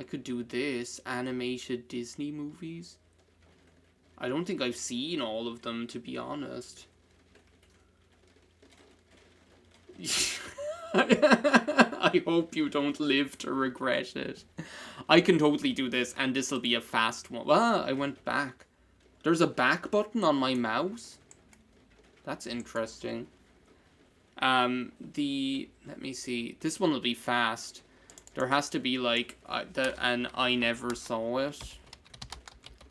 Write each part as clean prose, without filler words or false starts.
I could do this. Animated Disney movies. I don't think I've seen all of them, to be honest. I hope you don't live to regret it. I can totally do this, and this will be a fast one. Ah, I went back. There's a back button on my mouse. That's interesting. Let me see. This one will be fast. There has to be like and I never saw it.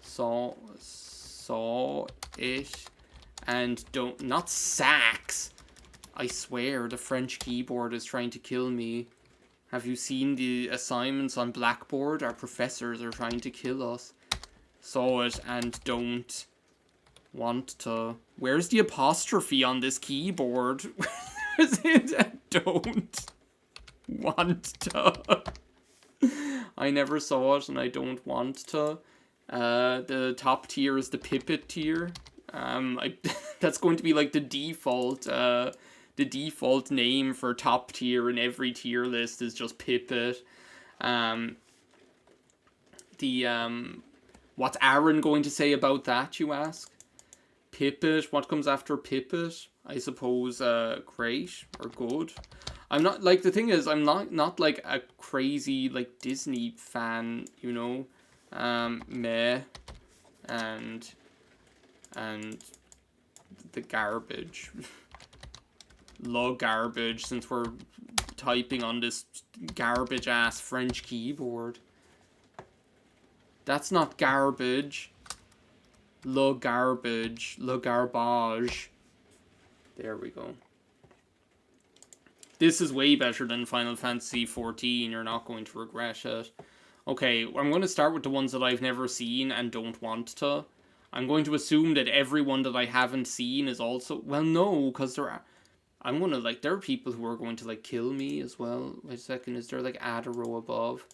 Saw it, and don't not sax. I swear the French keyboard is trying to kill me. Have you seen the assignments on Blackboard? Our professors are trying to kill us. Saw it and don't want to. Where's the apostrophe on this keyboard? Where's it? Don't want to. I never saw it and I don't want to. The top tier is the Pipit tier. That's going to be like the default name for top tier in every tier list is just Pipit. What's Aaron going to say about that, you ask? Pipit, what comes after Pipit? I suppose great or good. I'm not, like, the thing is, I'm not like a crazy like Disney fan, you know. Meh and the garbage. Love garbage, since we're typing on this garbage ass French keyboard. That's not garbage. Le garbage. Le garbage. There we go. This is way better than Final Fantasy XIV. You're not going to regret it. Okay, I'm going to start with the ones that I've never seen and don't want to. I'm going to assume that everyone that I haven't seen is also... Well, no, because there are... I'm going to, like... There are people who are going to, like, kill me as well. Wait a second, is there, like, add a row above?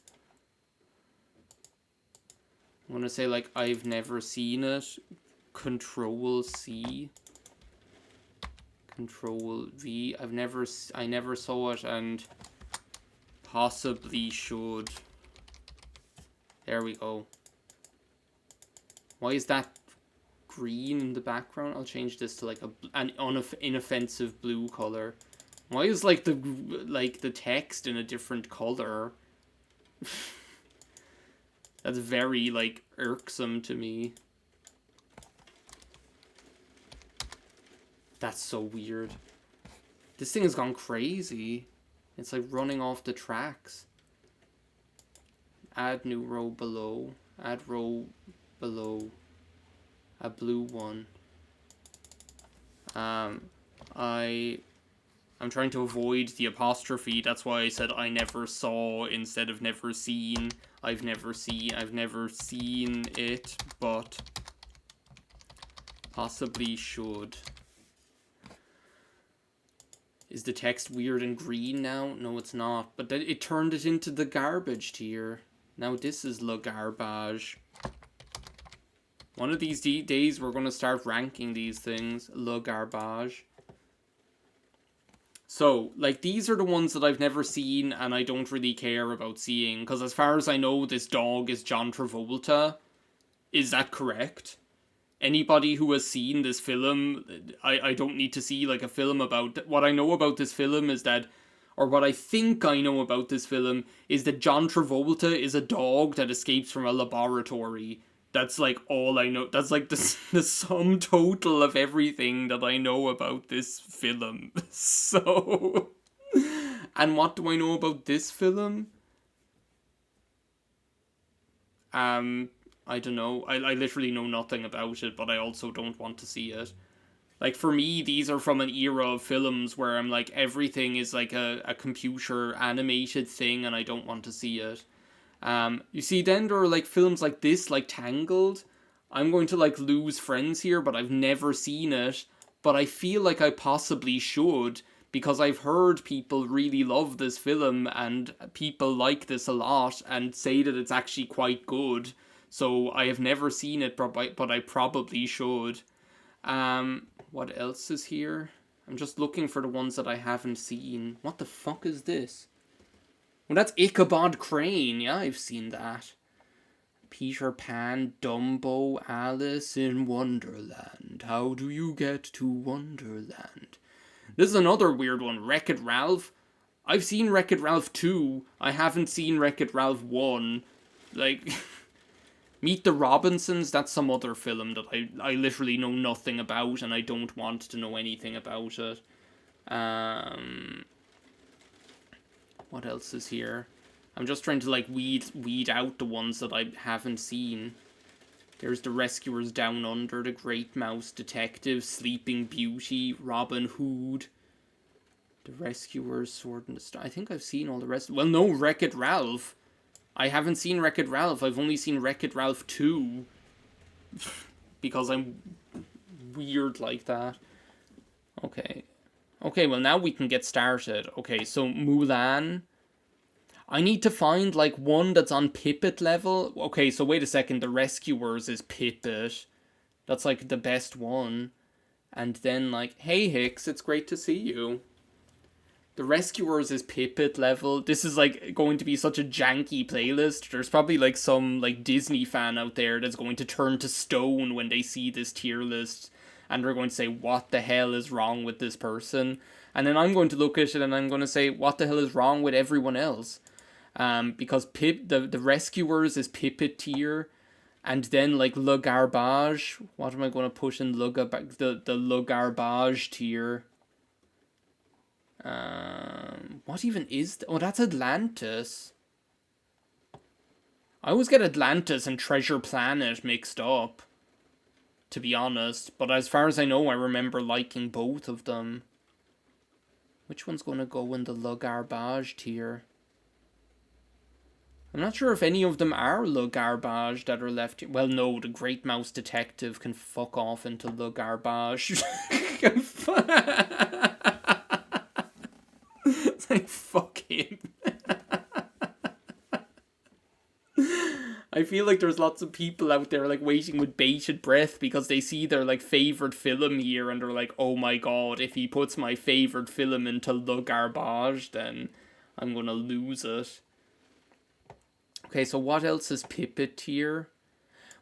I'm going to say, like, I've never seen it. Control C. Control V. I never saw it and possibly should. There we go. Why is that green in the background? I'll change this to like an inoffensive blue color. Why is like the text in a different color? That's very like irksome to me. That's so weird. This thing has gone crazy. It's like running off the tracks. Add new row below. Add row below. A blue one. I'm trying to avoid the apostrophe. That's why I said I never saw instead of never seen. I've never seen it, but possibly should. Is the text weird and green now? No, it's not. But then it turned it into the garbage tier. Now this is le garbage. One of these days we're going to start ranking these things. Le garbage. So, like, these are the ones that I've never seen and I don't really care about seeing. Because as far as I know, this dog is John Travolta. Is that correct? Anybody who has seen this film, I don't need to see, like, a film about... What I know about this film is that... Or what I think I know about this film is that John Travolta is a dog that escapes from a laboratory. That's, like, all I know. That's, like, the sum total of everything that I know about this film. So... And what do I know about this film? I don't know. I literally know nothing about it, but I also don't want to see it. Like, for me, these are from an era of films where I'm like, everything is like a computer animated thing and I don't want to see it. You see, then there are like films like this, like Tangled. I'm going to like lose friends here, but I've never seen it. But I feel like I possibly should, because I've heard people really love this film and people like this a lot and say that it's actually quite good. So I have never seen it, but I probably should. What else is here? I'm just looking for the ones that I haven't seen. What the fuck is this? Well, that's Ichabod Crane. Yeah, I've seen that. Peter Pan, Dumbo, Alice in Wonderland. How do you get to Wonderland? This is another weird one. Wreck-It Ralph. I've seen Wreck-It Ralph 2. I haven't seen Wreck-It Ralph 1. Like, Meet the Robinsons, that's some other film that I literally know nothing about, and I don't want to know anything about it. What else is here? I'm just trying to, like, weed out the ones that I haven't seen. There's The Rescuers Down Under, The Great Mouse Detective, Sleeping Beauty, Robin Hood, The Rescuers, Sword in the Stone. I think I've seen all the rest. Well, no, Wreck-It Ralph. I haven't seen Wreck-It Ralph. I've only seen Wreck-It Ralph 2. Because I'm weird like that. Okay. Okay, well, now we can get started. Okay, so Mulan. I need to find, like, one that's on Pippet level. Okay, so wait a second. The Rescuers is Pippet. That's, like, the best one. And then, like, hey, Hicks, it's great to see you. The Rescuers is Pippet level. This is, like, going to be such a janky playlist. There's probably, like, some, like, Disney fan out there that's going to turn to stone when they see this tier list. And they're going to say, what the hell is wrong with this person? And then I'm going to look at it and I'm going to say, what the hell is wrong with everyone else? Because the Rescuers is Pippet tier. And then, like, Le Garbage. What am I going to push in the Le Garbage tier? What even is... Oh, that's Atlantis. I always get Atlantis and Treasure Planet mixed up, to be honest. But as far as I know, I remember liking both of them. Which one's going to go in the Le Garbage tier? I'm not sure if any of them are Le Garbage that are left here. Well, no, the Great Mouse Detective can fuck off into Le Garbage. It's like, fuck him. I feel like there's lots of people out there, like, waiting with bated breath because they see their, like, favourite film here and they're like, oh my god, if he puts my favourite film into Le Garbage, then I'm gonna lose it. Okay, so what else is Pippet tier?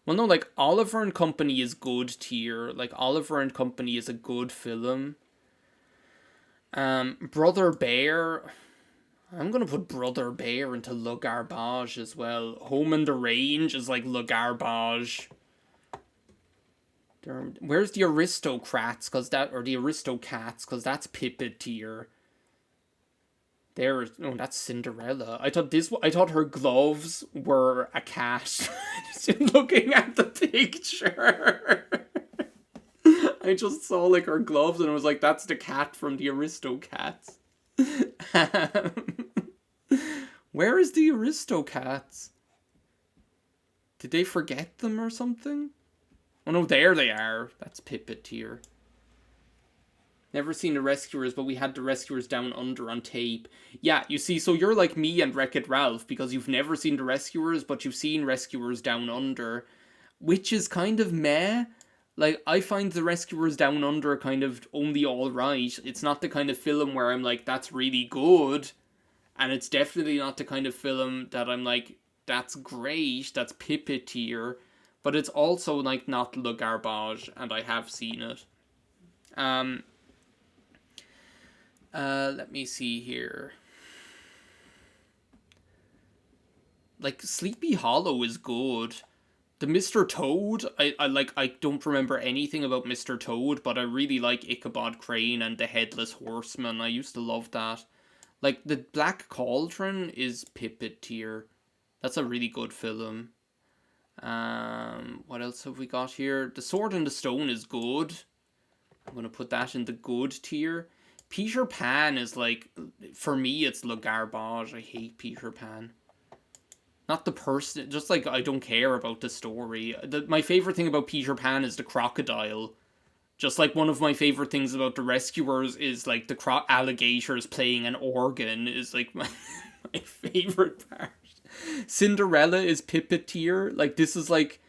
Well, no, like, Oliver and Company is good tier. Like, Oliver and Company is a good film. Brother Bear... I'm gonna put Brother Bear into Le Garbage as well. Home in the Range is like Le Garbage. Where's the Aristocrats? Or the Aristocats? Because that's Pippet tier. That's Cinderella. I thought her gloves were a cat. Just looking at the picture. I just saw, like, her gloves and I was like, that's the cat from the Aristocats. Where is the Aristocats? Did they forget them or something? Oh no, there they are. That's Pippet tier. Never seen the Rescuers, but we had the Rescuers Down Under on tape. Yeah, you see, so you're like me and Wreck-It Ralph, because you've never seen the Rescuers, but you've seen Rescuers Down Under, which is kind of meh. Like, I find the Rescuers Down Under kind of only alright. It's not the kind of film where I'm like, that's really good. And it's definitely not the kind of film that I'm like, that's great, that's Pippet tier. But it's also, like, not Le Garbage, and I have seen it. Let me see here. Like, Sleepy Hollow is good. The Mr. Toad, I don't remember anything about Mr. Toad, but I really like Ichabod Crane and the Headless Horseman. I used to love that. Like, the Black Cauldron is Pippet tier. That's a really good film. What else have we got here? The Sword in the Stone is good. I'm going to put that in the good tier. Peter Pan is, like, for me, it's Le Garbage. I hate Peter Pan. Not the person, just, like, I don't care about the story. My favourite thing about Peter Pan is the crocodile. Just like one of my favourite things about the Rescuers is, like, the alligators playing an organ is, like, my favourite part. Cinderella is Pippet tier. Like, this is, like,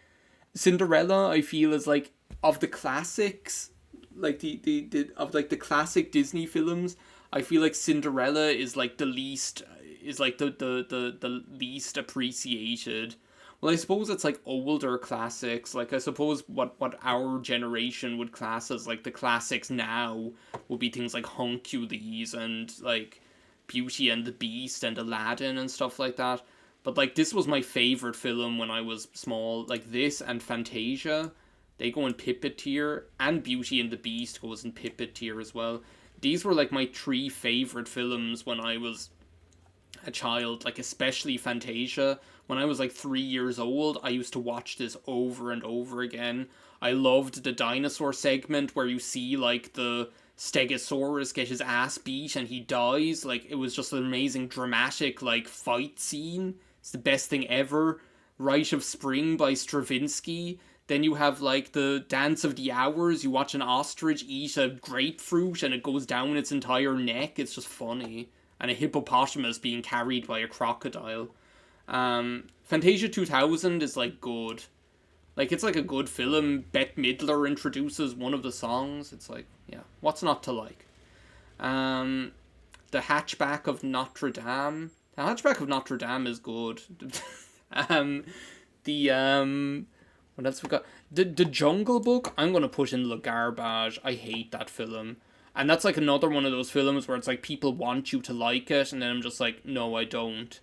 Cinderella, I feel, is, like, of the classics, like, the classic Disney films, I feel like Cinderella is, like, the least is like the least appreciated. Well, I suppose it's like older classics. Like I suppose what our generation would class as like the classics now would be things like Hercules and like Beauty and the Beast and Aladdin and stuff like that. But like this was my favorite film when I was small. Like this and Fantasia, they go in Pippet tier, and Beauty and the Beast goes in Pippet tier as well. These were like my three favorite films when I was a child, like especially Fantasia. When I was like 3 years old, I used to watch this over and over again. I loved the dinosaur segment where you see like the Stegosaurus get his ass beat and he dies. Like it was just an amazing dramatic like fight scene. It's the best thing ever. Rite of Spring by Stravinsky. Then you have like the Dance of the Hours. You watch an ostrich eat a grapefruit and it goes down its entire neck. It's just funny. And a hippopotamus being carried by a crocodile. Fantasia 2000 is like good. Like it's like a good film. Bette Midler introduces one of the songs. It's like, yeah, what's not to like? The Hatchback of Notre Dame. The Hatchback of Notre Dame is good. The what else we got? The Jungle Book. I'm gonna put in the garbage. I hate that film. And that's like another one of those films where it's like people want you to like it, and then I'm just like, no, I don't.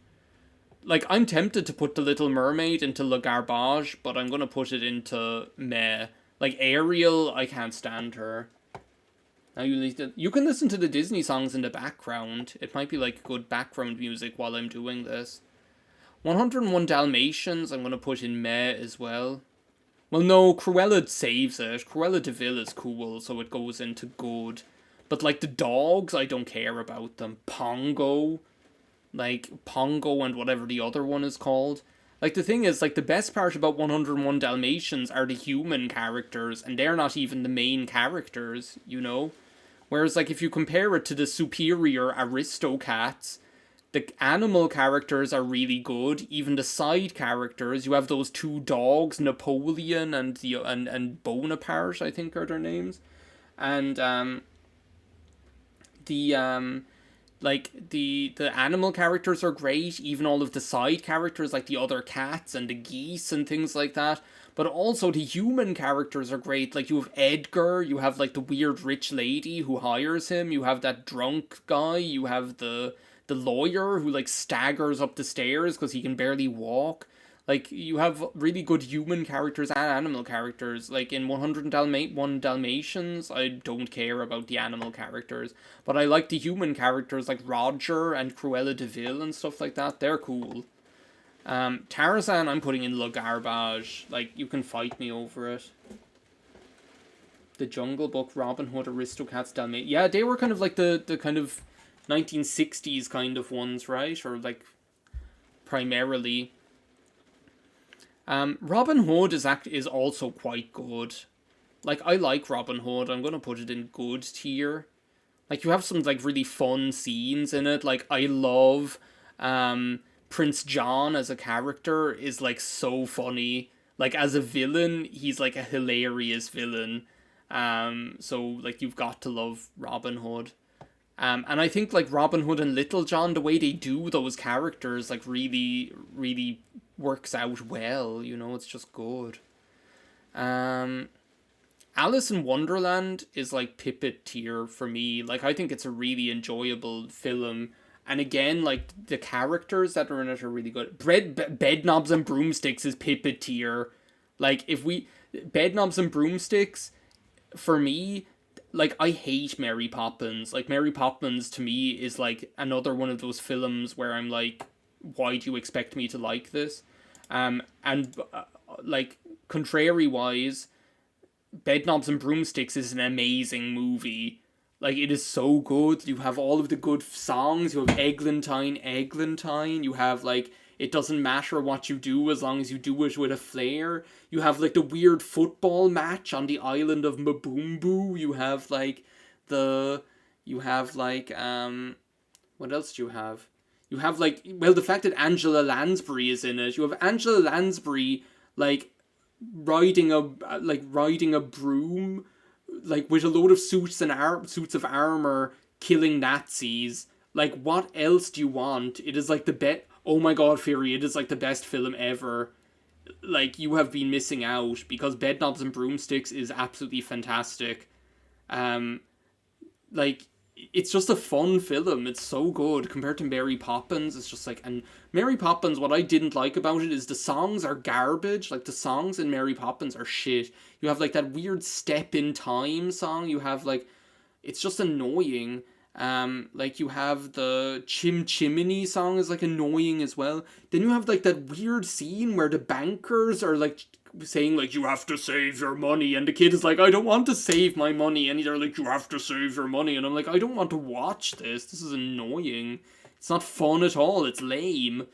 Like, I'm tempted to put The Little Mermaid into Le Garbage, but I'm gonna put it into meh. Like, Ariel, I can't stand her. Now you can listen to the Disney songs in the background. It might be like good background music while I'm doing this. 101 Dalmatians, I'm gonna put in meh as well. Well, no, Cruella saves it. Cruella de Vil is cool, so it goes into good. But, like, the dogs, I don't care about them. Pongo. Like, Pongo and whatever the other one is called. Like, the thing is, like, the best part about 101 Dalmatians are the human characters, and they're not even the main characters, you know? Whereas, like, if you compare it to the superior Aristocats, the animal characters are really good. Even the side characters, you have those two dogs, Napoleon and Bonaparte, I think are their names. And, the animal characters are great, even all of the side characters like the other cats and the geese and things like that. But also the human characters are great. Like you have Edgar, you have like the weird rich lady who hires him, you have that drunk guy, you have the lawyer who like staggers up the stairs because he can barely walk. Like, you have really good human characters and animal characters. Like, in 101 Dalmatians, I don't care about the animal characters. But I like the human characters, like Roger and Cruella de Vil and stuff like that. They're cool. Tarzan, I'm putting in Le Garbage. Like, you can fight me over it. The Jungle Book, Robin Hood, Aristocats, Dalmatians. Yeah, they were kind of like the kind of 1960s kind of ones, right? Or, like, primarily. Robin Hood is also quite good. Like, I like Robin Hood. I'm gonna put it in good tier. Like, you have some, like, really fun scenes in it. Like, I love, Prince John as a character is, like, so funny. Like, as a villain, he's, like, a hilarious villain. So, like, you've got to love Robin Hood. And I think, like, Robin Hood and Little John, the way they do those characters, like, really, really works out well, you know, it's just good. Alice in Wonderland is, like, Pippet tier for me. Like, I think it's a really enjoyable film. And again, like, the characters that are in it are really good. Bedknobs and Broomsticks is Pippet tier. Like, Bedknobs and Broomsticks, for me, like, I hate Mary Poppins. Like, Mary Poppins, to me, is, like, another one of those films where I'm like, why do you expect me to like this? Like, contrary-wise, Bedknobs and Broomsticks is an amazing movie. Like, it is so good. You have all of the good songs. You have Eglantine. You have, like, it doesn't matter what you do as long as you do it with a flair. You have, like, the weird football match on the island of Mabumbu. You have, like, what else do you have? You have, like, well, the fact that Angela Lansbury is in it. You have Angela Lansbury, like, riding a broom, like, with a load of suits of armor, killing Nazis Like, what else do you want? It is like the best. Oh my god, Fury! It is like the best film ever. Like, you have been missing out because Bedknobs and Broomsticks is absolutely fantastic. Um, like, it's just a fun film. It's so good compared to Mary Poppins. It's just like, and Mary Poppins, what I didn't like about it is the songs are garbage. Like, the songs in Mary Poppins are shit. You have like that weird Step in Time song. You have like, it's just annoying. Like, you have the Chim Chimney song is like annoying as well. Then you have like that weird scene where the bankers are like saying like, you have to save your money, and the kid is like, I don't want to save my money, and they're like, you have to save your money, and I'm like, I don't want to watch this. This is annoying. It's not fun at all. It's lame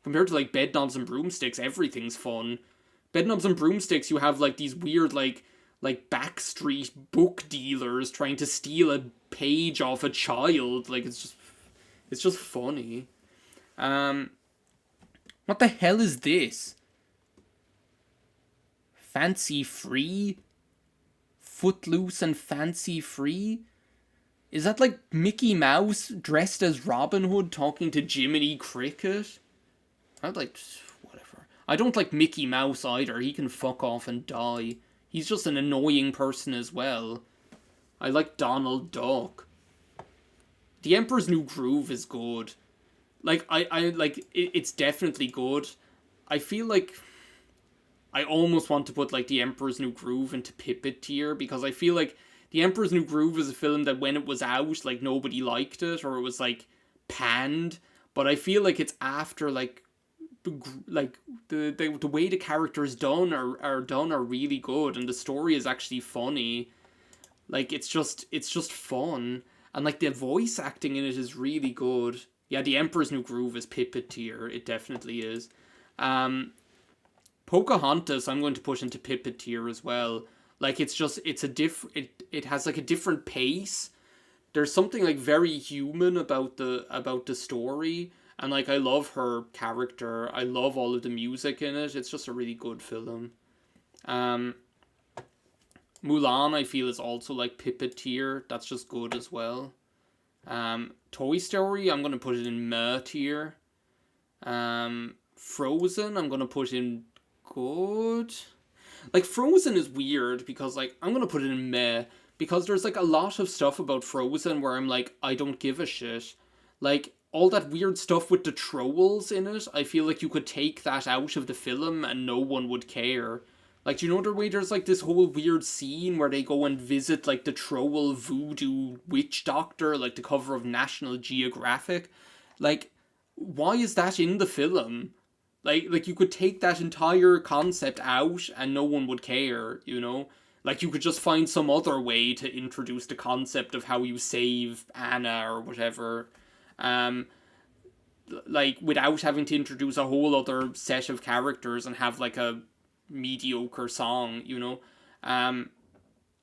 compared to like Bedknobs and Broomsticks. Everything's fun. Bedknobs and Broomsticks, you have like these weird like backstreet book dealers trying to steal a page off a child. Like, it's just funny. What the hell is this? Fancy Free? Footloose and Fancy Free? Is that like Mickey Mouse dressed as Robin Hood talking to Jiminy Cricket? I'd like, whatever. I don't like Mickey Mouse either. He can fuck off and die. He's just an annoying person as well. I like Donald Duck. The Emperor's New Groove is good. Like, I like, it's definitely good. I feel like I almost want to put like The Emperor's New Groove into Pippet tier, because I feel like The Emperor's New Groove is a film that when it was out, like, nobody liked it, or it was like panned. But I feel like it's after like the way the characters are done are really good, and the story is actually funny. Like, it's just fun, and like the voice acting in it is really good. Yeah, The Emperor's New Groove is Pippet tier. It definitely is. Pocahontas, I'm going to push into Pippet tier as well. Like, it's it has like a different pace. There's something like very human about the story, and like, I love her character. I love all of the music in it. It's just a really good film. Mulan, I feel, is also like Pippet tier. That's just good as well. Toy Story, I'm gonna put it in meh tier. Frozen, I'm gonna put in good. Like, Frozen is weird because, like, I'm gonna put it in meh because there's like a lot of stuff about Frozen where I'm like, I don't give a shit. Like, all that weird stuff with the trolls in it, I feel like you could take that out of the film and no one would care. Like, do you know the way there's like this whole weird scene where they go and visit like the troll voodoo witch doctor, like the cover of National Geographic? Like, why is that in the film? Like, you could take that entire concept out and no one would care, you know? Like, you could just find some other way to introduce the concept of how you save Anna or whatever. Like, without having to introduce a whole other set of characters and have like a mediocre song, you know? I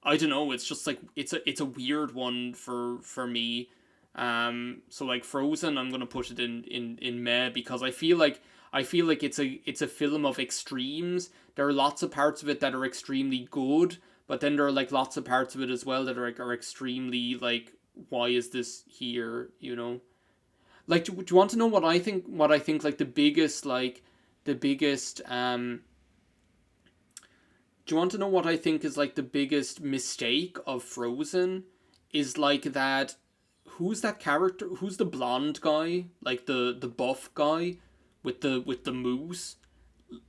don't know, it's just like, it's a weird one for me. So like, Frozen, I'm gonna put it in meh, because I feel like it's a film of extremes. There are lots of parts of it that are extremely good, but then there are like lots of parts of it as well that are extremely like, why is this here, you know? Like, do you want to know what I think? What I think, like, the biggest do you want to know what I think is like the biggest mistake of Frozen? Is like that. Who's that character? Who's the blonde guy? Like the buff guy with the moose?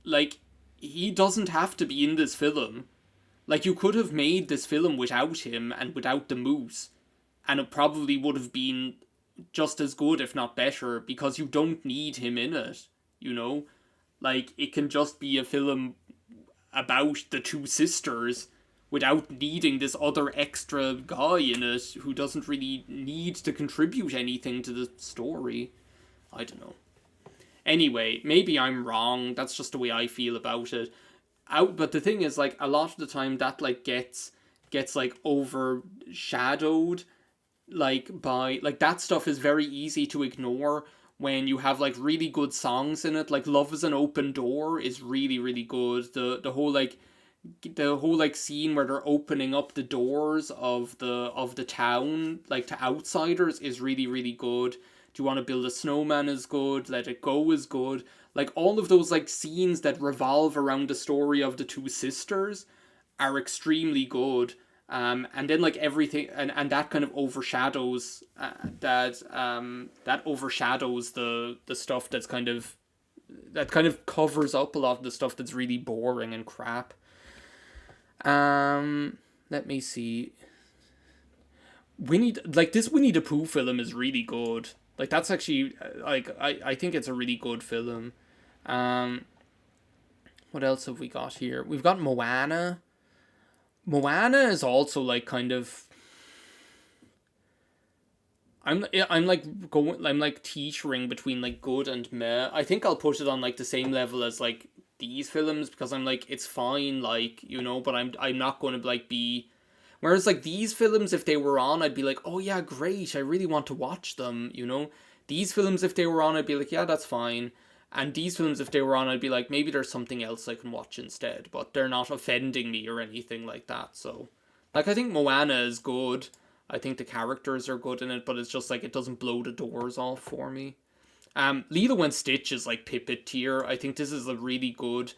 Like, he doesn't have to be in this film. Like, you could have made this film without him and without the moose, and it probably would have been just as good, if not better, because you don't need him in it, you know? Like, it can just be a film about the two sisters without needing this other extra guy in it who doesn't really need to contribute anything to the story. I don't know. Anyway, maybe I'm wrong. That's just the way I feel about it. But the thing is, like, a lot of the time that like gets like overshadowed, like, by like, that stuff is very easy to ignore when you have like really good songs in it. Like, Love is an Open Door is really, really good. The whole like scene where they're opening up the doors of the town, like, to outsiders, is really, really good. Do You Want to Build a Snowman is good. Let It Go is good. Like all of those like scenes that revolve around the story of the two sisters are extremely good. And then like everything, and that kind of overshadows that overshadows the stuff that's kind of covers up a lot of the stuff that's really boring and crap. Let me see. Winnie the Pooh film is really good. Like that's actually like I think it's a really good film. Um, what else have we got here? We've got Moana. Moana is also like kind of I'm like going I'm like teetering between like good and meh. I think I'll put it on like the same level as like these films because I'm like it's fine like but I'm not going to like be. Whereas like these films, if they were on, I'd be like, oh yeah, great, I really want to watch them. These films, if they were on, I'd be like, yeah, that's fine. And these films, if they were on, I'd be like, maybe there's something else I can watch instead. But they're not offending me or anything like that. So, like, I think Moana is good. I think the characters are good in it, but it's just like it doesn't blow the doors off for me. Lilo and Stitch is like Pippet tier. I think this is a really good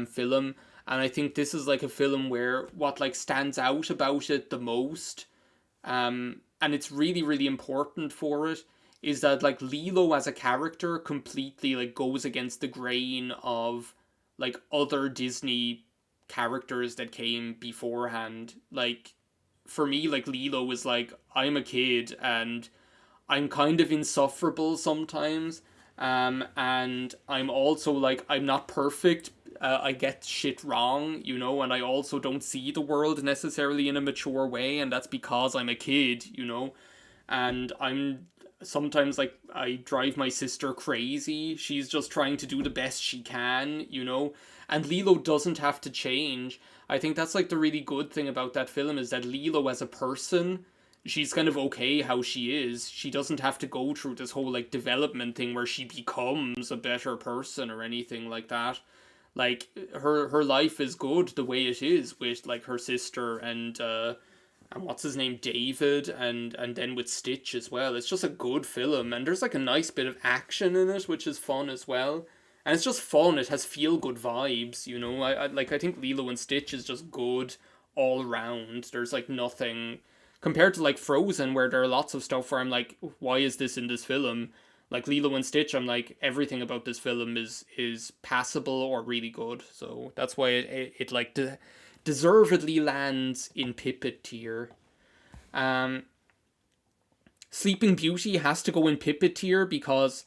film, and I think this is like a film where what like stands out about it the most, and it's really really important for it, is that like Lilo as a character completely like goes against the grain of like other Disney characters that came beforehand. Like for me, like Lilo is like I'm a kid and I'm kind of insufferable sometimes. And I'm also like, I'm not perfect. I get shit wrong, and I also don't see the world necessarily in a mature way, and that's because I'm a kid. And I'm sometimes like, I drive my sister crazy. She's just trying to do the best she can. And Lilo doesn't have to change. I think that's like the really good thing about that film is that Lilo as a person, she's kind of okay how she is. She doesn't have to go through this whole like development thing where she becomes a better person or anything like that. Like her life is good the way it is with like her sister and what's his name, David, and then with Stitch as well. It's just a good film, and there's like a nice bit of action in it, which is fun as well. And it's just fun. It has feel good vibes. I think Lilo and Stitch is just good all round. There's like nothing compared to like Frozen, where there are lots of stuff where I'm like, why is this in this film? Like Lilo and Stitch, I'm like, everything about this film is passable or really good. So that's why it like deservedly lands in Pippet tier. Um, Sleeping Beauty has to go in Pippet tier because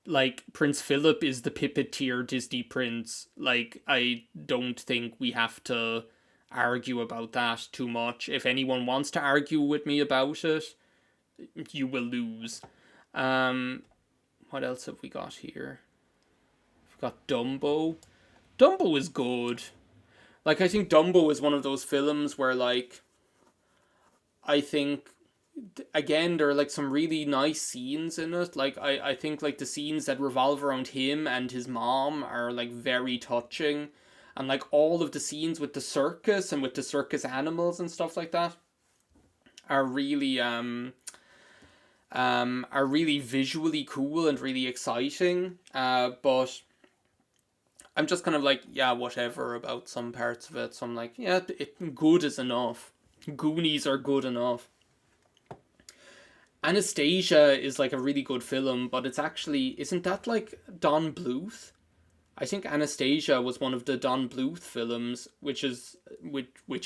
like Prince Philip is the Pippet tier Disney prince. Like I don't think we have to argue about that too much. If anyone wants to argue with me about it, you will lose. Um, what else have we got here? We've got Dumbo. Dumbo is good. Like I think Dumbo is one of those films where like I think again there are like some really nice scenes in it. Like I think like the scenes that revolve around him and his mom are like very touching, and like all of the scenes with the circus and with the circus animals and stuff like that are really visually cool and really exciting. But I'm just kind of like, yeah, whatever about some parts of it. So I'm like, yeah, good is enough. Goonies are good enough. Anastasia is like a really good film, but it's actually, isn't that like Don Bluth? I think Anastasia was one of the Don Bluth films, which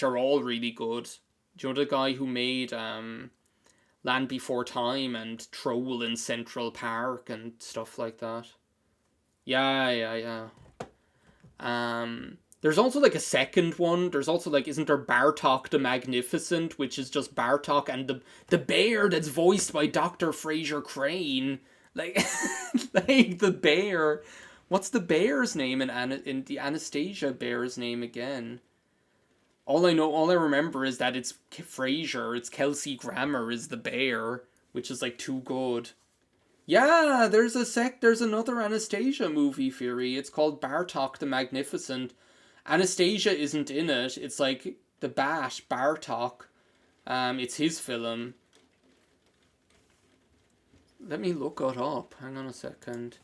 are all really good. Do you know the guy who made Land Before Time and Troll in Central Park and stuff like that? Yeah, yeah, yeah. There's also like a second one. There's also like, isn't there Bartok the Magnificent, which is just Bartok and the bear that's voiced by Dr. Fraser Crane, like like the bear. What's the bear's name in the Anastasia bear's name again? All I remember is that it's Fraser. It's Kelsey Grammer is the bear, which is like too good. Yeah, there's another Anastasia movie, Fury. It's called Bartok the Magnificent. Anastasia isn't in it. It's like the Bat, Bartok. It's his film. Let me look it up. Hang on a second.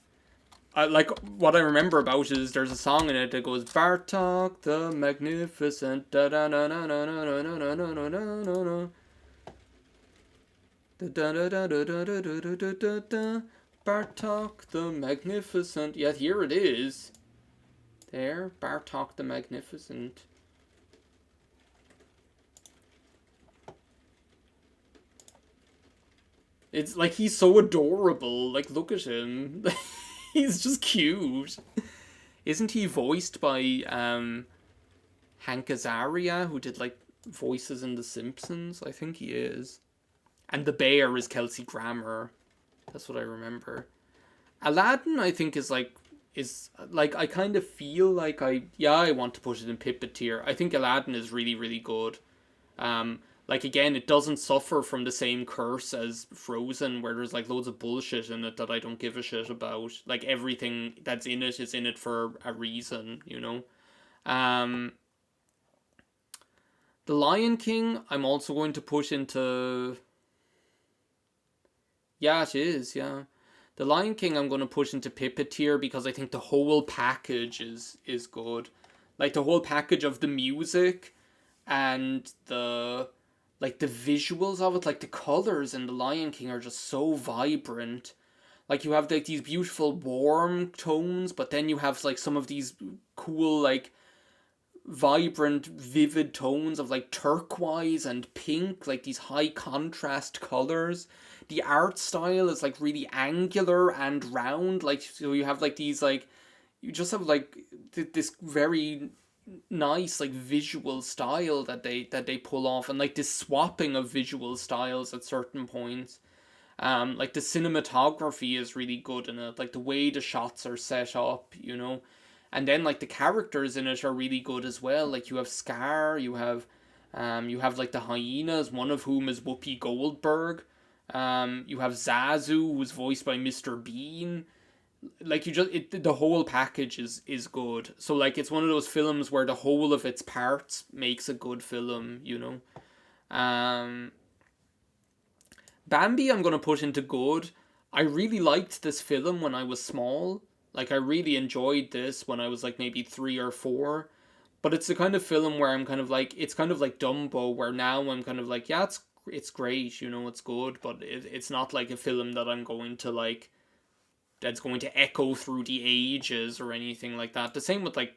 Like what I remember about it is there's a song in it that goes Bartok the Magnificent da da da da da da da da da da da da Bartok the Magnificent. Yeah, here it is. There, Bartok the Magnificent. It's like he's so adorable. Like, look at him. He's just cute. Isn't he voiced by Hank Azaria, who did like voices in The Simpsons? I think he is. And the bear is Kelsey Grammer. That's what I remember. Aladdin, I think, is like I kind of feel like I want to put it in Pippa tier. I think Aladdin is really really good. Like again, it doesn't suffer from the same curse as Frozen, where there's like loads of bullshit in it that I don't give a shit about. Like everything that's in it is in it for a reason, you know. Um, the Lion King, I'm also going to push into. Yeah, it is. Yeah, the Lion King, I'm going to push into Pippa tier because I think the whole package is good. Like the whole package of the music and the visuals of it, like the colors in the Lion King are just so vibrant. Like you have like these beautiful warm tones, but then you have like some of these cool like vibrant vivid tones of like turquoise and pink, like these high contrast colors. The art style is like really angular and round, like so you have like these like you just have like this very nice like visual style that they pull off, and like this swapping of visual styles at certain points. Like the cinematography is really good in it, like the way the shots are set up, you know. And then like the characters in it are really good as well. Like you have Scar, you have like the hyenas, one of whom is Whoopi Goldberg. You have Zazu, who's voiced by Mr. Bean. Like the whole package is good. So like it's one of those films where the whole of its parts makes a good film, you know. Um, Bambi, I'm gonna put into good. I really liked this film when I was small. Like I really enjoyed this when I was like maybe 3 or 4. But it's the kind of film where I'm kind of like it's kind of like Dumbo, where now I'm kind of like yeah, it's great, you know, it's good, but it's not like a film that I'm going to like that's going to echo through the ages or anything like that. The same with like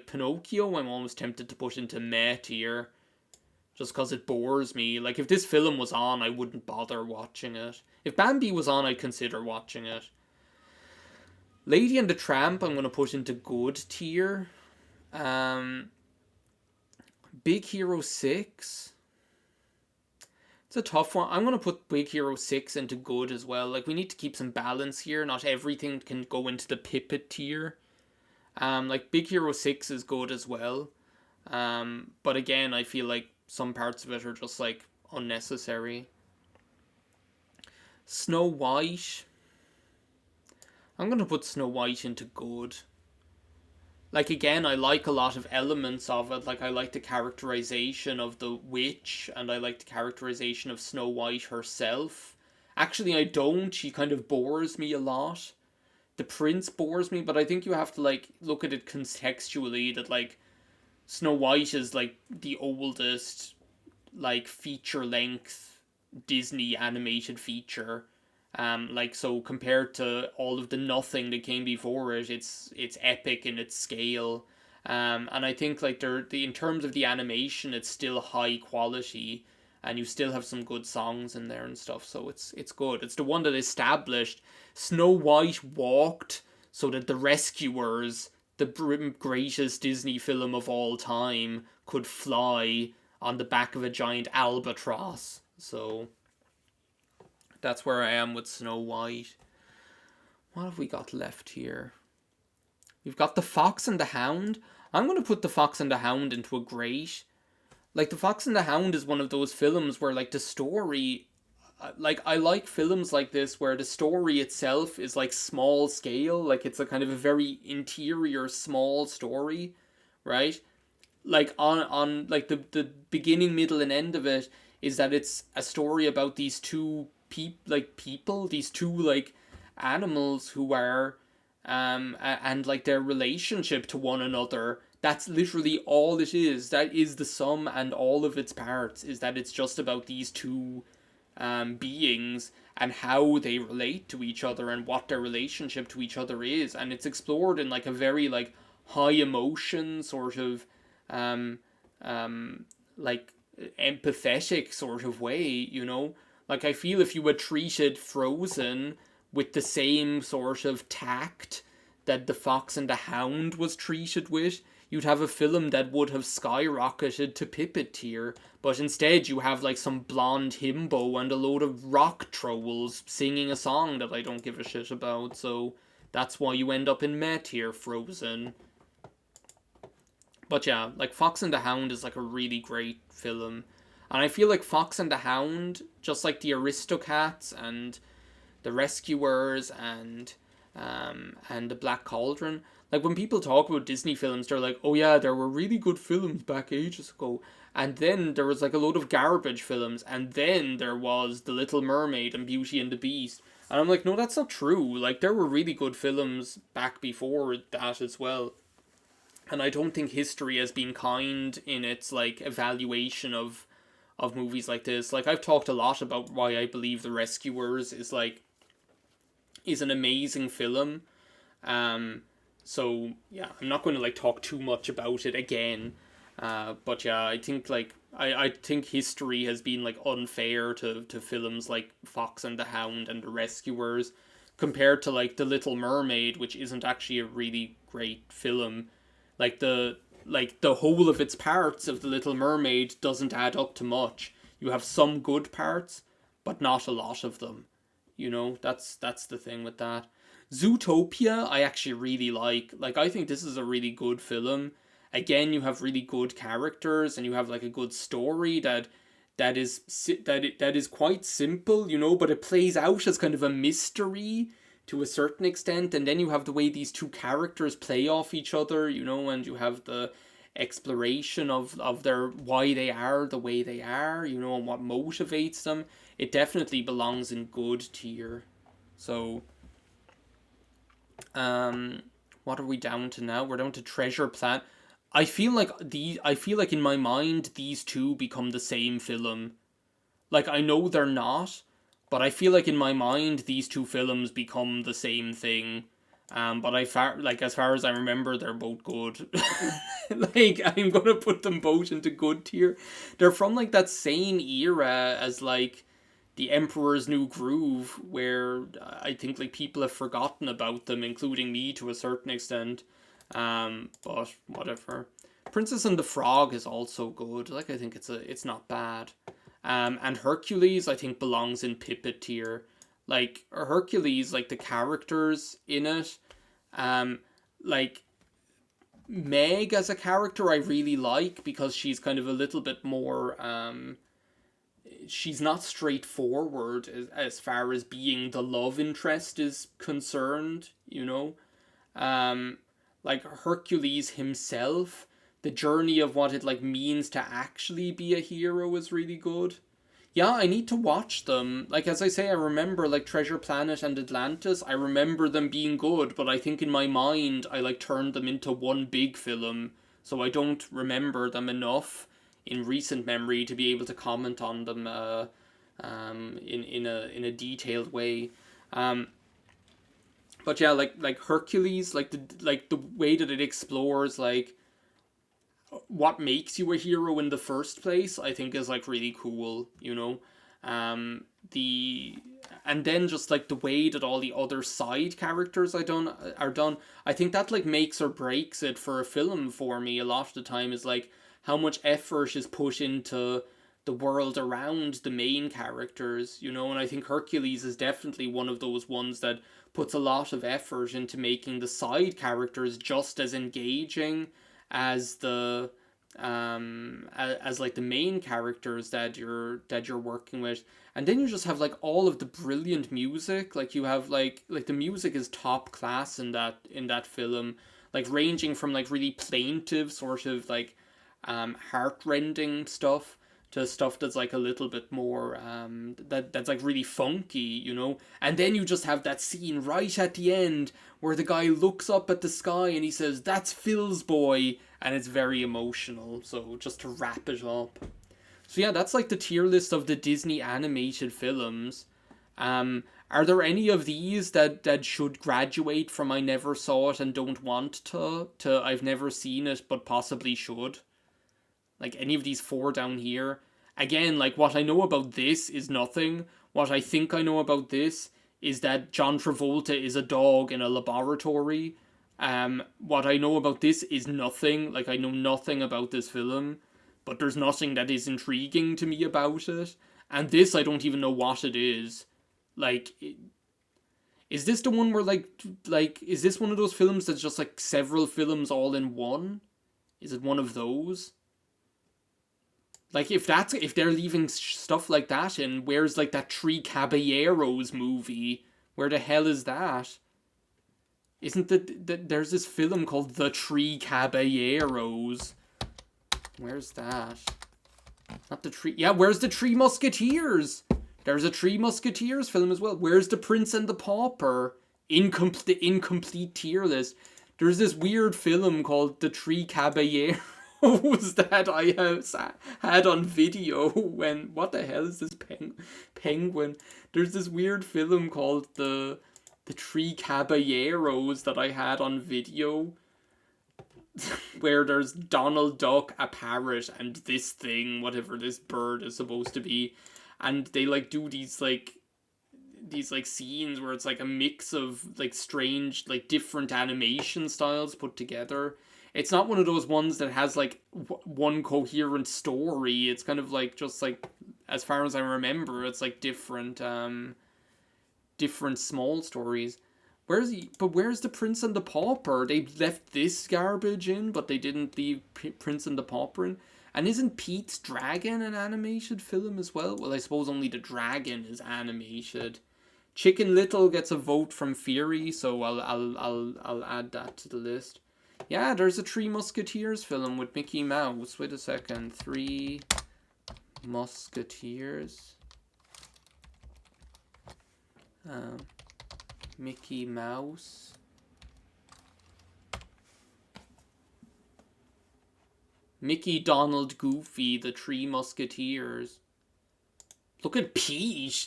Pinocchio. I'm almost tempted to put into meh tier just because it bores me. Like if this film was on, I wouldn't bother watching it. If Bambi was on, I'd consider watching it. Lady and the Tramp, I'm gonna put into good tier. Um, Big Hero 6. It's a tough one. I'm gonna put Big Hero 6 into good as well. Like we need to keep some balance here. Not everything can go into the Pippa tier. Like Big Hero 6 is good as well. But again, I feel like some parts of it are just like unnecessary. Snow White. I'm gonna put Snow White into good. Like again, I like a lot of elements of it. Like I like the characterization of the witch, and I like the characterization of Snow White herself. Actually, I don't. She kind of bores me a lot. The prince bores me, but I think you have to like look at it contextually. That like Snow White is like the oldest like feature length Disney animated feature. Like so compared to all of the nothing that came before it, it's epic in its scale. And I think like in terms of the animation, it's still high quality, and you still have some good songs in there and stuff. So it's good. It's the one that established Snow White walked so that the rescuers, the greatest Disney film of all time, could fly on the back of a giant albatross. So that's where I am with Snow White. What have we got left here? We've got The Fox and the Hound. I'm going to put The Fox and the Hound into a great. Like, The Fox and the Hound is one of those films where, like, the story. Like, I like films like this where the story itself is, like, small scale. Like, it's a kind of a very interior, small story, right? Like, on like, the beginning, middle, and end of it is that it's a story about these two people, these two like animals who are and like their relationship to one another. That's literally all it is. That is the sum and all of its parts, is that it's just about these two beings and how they relate to each other and what their relationship to each other is. And it's explored in like a very like high emotion sort of um, like empathetic sort of way, you know? Like I feel if you had treated Frozen with the same sort of tact that The Fox and the Hound was treated with, you'd have a film that would have skyrocketed to Pippet tier. But instead, you have like some blonde himbo and a load of rock trolls singing a song that I don't give a shit about. So that's why you end up in meh tier, Frozen. But yeah, like Fox and the Hound is like a really great film. And I feel like Fox and the Hound, just like the Aristocats and the Rescuers and the Black Cauldron. Like when people talk about Disney films, they're like, "Oh yeah, there were really good films back ages ago," and then there was like a load of garbage films, and then there was The Little Mermaid and Beauty and the Beast, and I'm like, no, that's not true. Like there were really good films back before that as well, and I don't think history has been kind in its like evaluation of movies like this. Like I've talked a lot about why I believe The Rescuers is an amazing film. Um, so yeah, I'm not going to like talk too much about it again. But yeah, I think like I think history has been like unfair to films like Fox and the Hound and The Rescuers compared to like The Little Mermaid, which isn't actually a really great film. Like the whole of its parts of The Little Mermaid doesn't add up to much. You have some good parts, but not a lot of them. You know, that's the thing with that. Zootopia, I actually really like. Like, I think this is a really good film. Again, you have really good characters, and you have like a good story that is quite simple, you know, but it plays out as kind of a mystery to a certain extent. And then you have the way these two characters play off each other, you know, and you have the exploration of their why they are the way they are, you know, and what motivates them. It definitely belongs in good tier. So what are we down to now? We're down to Treasure Planet. I feel like in my mind these two become the same film. Like I know they're not, but I feel like in my mind these two films become the same thing. But like as far as I remember, they're both good. Like I'm gonna put them both into good tier. They're from like that same era as like the Emperor's New Groove, where I think like people have forgotten about them, including me to a certain extent. But whatever. Princess and the Frog is also good. Like I think it's not bad. And Hercules I think belongs in Pippet tier. Like Hercules, like the characters in it, um, like Meg as a character I really like because she's kind of a little bit more she's not straightforward as far as being the love interest is concerned, you know. Um, like Hercules himself, the journey of what it like means to actually be a hero is really good. Yeah, I need to watch them. Like as I say, I remember like Treasure Planet and Atlantis. I remember them being good, but I think in my mind I like turned them into one big film, so I don't remember them enough in recent memory to be able to comment on them in a detailed way. Um, but yeah, like Hercules, like the way that it explores like what makes you a hero in the first place, I think is like really cool, you know. The and then just like the way that all the other side characters are done, I think that like makes or breaks it for a film for me a lot of the time is like how much effort is put into the world around the main characters, you know, and I think Hercules is definitely one of those ones that puts a lot of effort into making the side characters just as engaging as the as like the main characters that you're working with. And then you just have like all of the brilliant music. Like you have like the music is top class in that film, like ranging from like really plaintive sort of like heartrending stuff to stuff that's like a little bit more that's like really funky, you know. And then you just have that scene right at the end where the guy looks up at the sky and he says, "That's Phil's boy," and it's very emotional. So just to wrap it up. So yeah, that's like the tier list of the Disney animated films. Are there any of these that should graduate from I never saw it and don't want to I've never seen it but possibly should? Like any of these four down here. Again, like what I know about this is nothing. What I think I know about this is that John Travolta is a dog in a laboratory. What I know about this is nothing. Like I know nothing about this film, but there's nothing that is intriguing to me about it. And this, I don't even know what it is. Like, is this the one where is this one of those films that's just like several films all in one? Is it one of those? Like, if they're leaving stuff like that in, where's like that Three Caballeros movie? Where the hell is that? Isn't there's this film called The Three Caballeros? Where's that? Not the Three... Yeah, where's the Three Musketeers? There's a Three Musketeers film as well. Where's The Prince and the Pauper? Incomplete tier list. There's this weird film called The Three Caballeros that I had on video when... What the hell is this penguin? There's this weird film called The Three Caballeros that I had on video where there's Donald Duck, a parrot, and this thing, whatever this bird is supposed to be, and they like do these scenes where it's like a mix of like strange, like different animation styles put together. It's not one of those ones that has like one coherent story. It's kind of like just like, as far as I remember, it's like different small stories. Where's the Prince and the Pauper? They left this garbage in, but they didn't leave Prince and the Pauper in. And isn't Pete's Dragon an animated film as well? Well, I suppose only the dragon is animated. Chicken Little gets a vote from Fury, so I'll add that to the list. Yeah, there's a Three Musketeers film with Mickey Mouse. Wait a second. Three Musketeers. Mickey Mouse. Mickey, Donald, Goofy, the Three Musketeers. Look at Pete.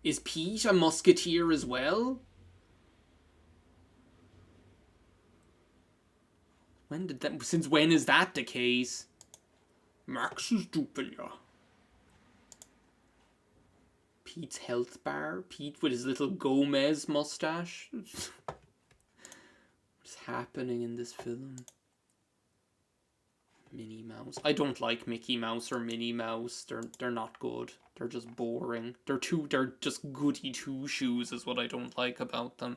Is Pete a musketeer as well? Since when is that the case? Max is duplia. Pete's health bar. Pete with his little Gomez mustache. What's happening in this film? Minnie Mouse. I don't like Mickey Mouse or Minnie Mouse. They're not good. They're just boring. They're just goody two shoes is what I don't like about them.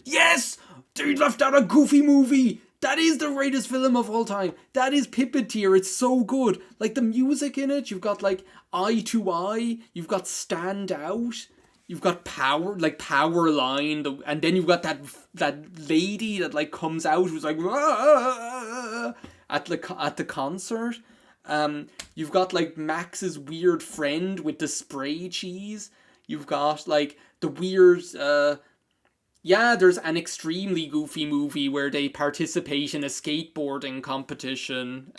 Yes! They left out a Goofy movie! That is the greatest film of all time. That is Pippeteer. It's so good. Like the music in it, you've got like Eye to Eye, you've got Stand Out, you've got Power Line, and then you've got that lady that like comes out who's like at the concert. You've got like Max's weird friend with the spray cheese. You've got like the weird yeah, there's an extremely goofy movie where they participate in a skateboarding competition.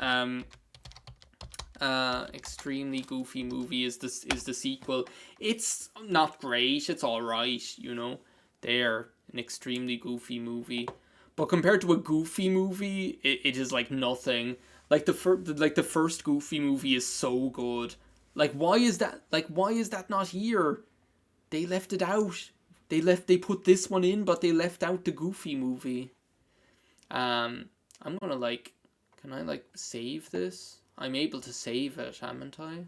Extremely goofy movie is the sequel. It's not great. It's all right, you know. They're an extremely goofy movie, but compared to a Goofy movie, it is like nothing. Like the first Goofy movie is so good. Like why is that not here? They left it out. They put this one in, but they left out the Goofy movie. I'm gonna can I save this? I'm able to save it, haven't I?